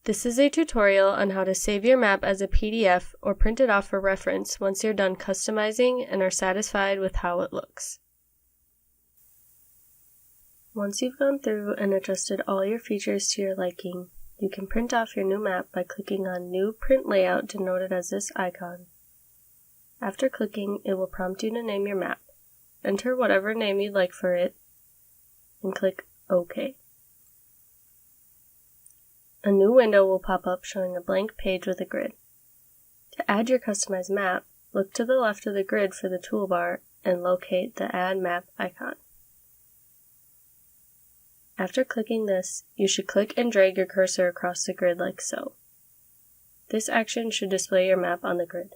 This is a tutorial on how to save your map as a PDF or print it off for reference once you're done customizing and are satisfied with how it looks. Once you've gone through and adjusted all your features to your liking, you can print off your new map by clicking on New Print Layout denoted as this icon. After clicking, it will prompt you to name your map. Enter whatever name you'd like for it, and click OK. A new window will pop up showing a blank page with a grid. To add your customized map, look to the left of the grid for the toolbar and locate the Add Map icon. After clicking this, you should click and drag your cursor across the grid like so. This action should display your map on the grid.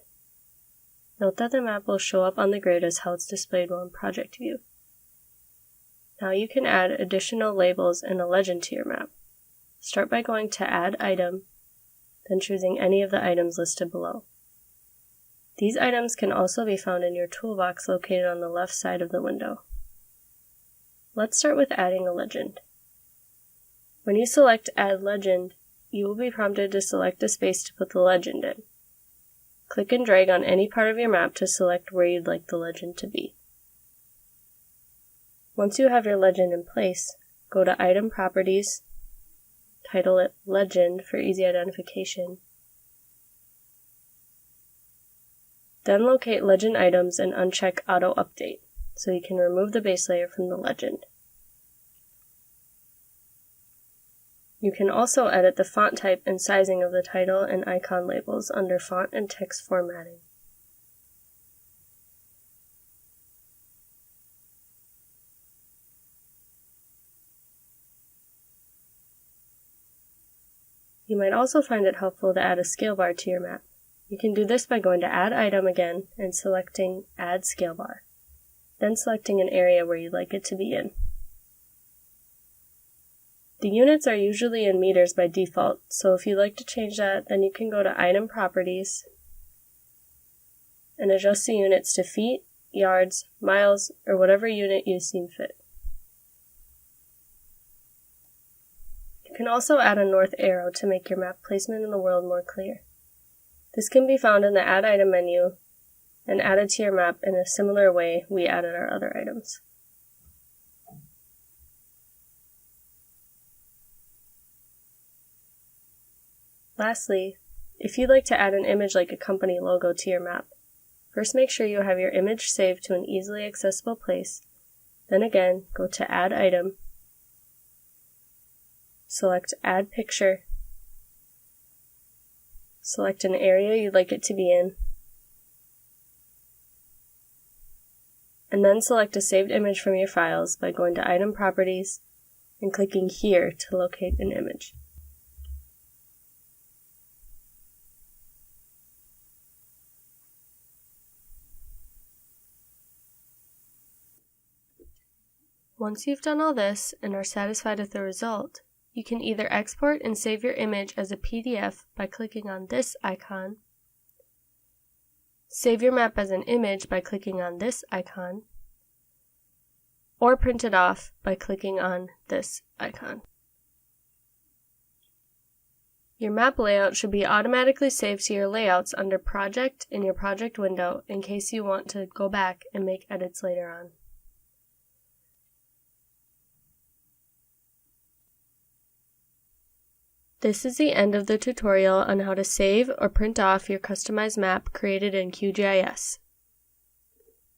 Note that the map will show up on the grid as how it's displayed while in Project View. Now you can add additional labels and a legend to your map. Start by going to Add Item, then choosing any of the items listed below. These items can also be found in your toolbox located on the left side of the window. Let's start with adding a legend. When you select Add Legend, you will be prompted to select a space to put the legend in. Click and drag on any part of your map to select where you'd like the legend to be. Once you have your legend in place, go to Item Properties, title it Legend for easy identification. Then locate Legend Items and uncheck Auto Update, so you can remove the base layer from the legend. You can also edit the font type and sizing of the title and icon labels under Font and Text Formatting. You might also find it helpful to add a scale bar to your map. You can do this by going to Add Item again and selecting Add Scale Bar, then selecting an area where you'd like it to be in. The units are usually in meters by default, so if you'd like to change that, then you can go to Item Properties and adjust the units to feet, yards, miles, or whatever unit you seem fit. You can also add a north arrow to make your map placement in the world more clear. This can be found in the Add Item menu and added to your map in a similar way we added our other items. Lastly, if you'd like to add an image like a company logo to your map, first make sure you have your image saved to an easily accessible place, then again go to Add Item, select Add Picture, select an area you'd like it to be in, and then select a saved image from your files by going to Item Properties and clicking here to locate an image. Once you've done all this and are satisfied with the result, you can either export and save your image as a PDF by clicking on this icon, save your map as an image by clicking on this icon, or print it off by clicking on this icon. Your map layout should be automatically saved to your layouts under Project in your project window in case you want to go back and make edits later on. This is the end of the tutorial on how to save or print off your customized map created in QGIS.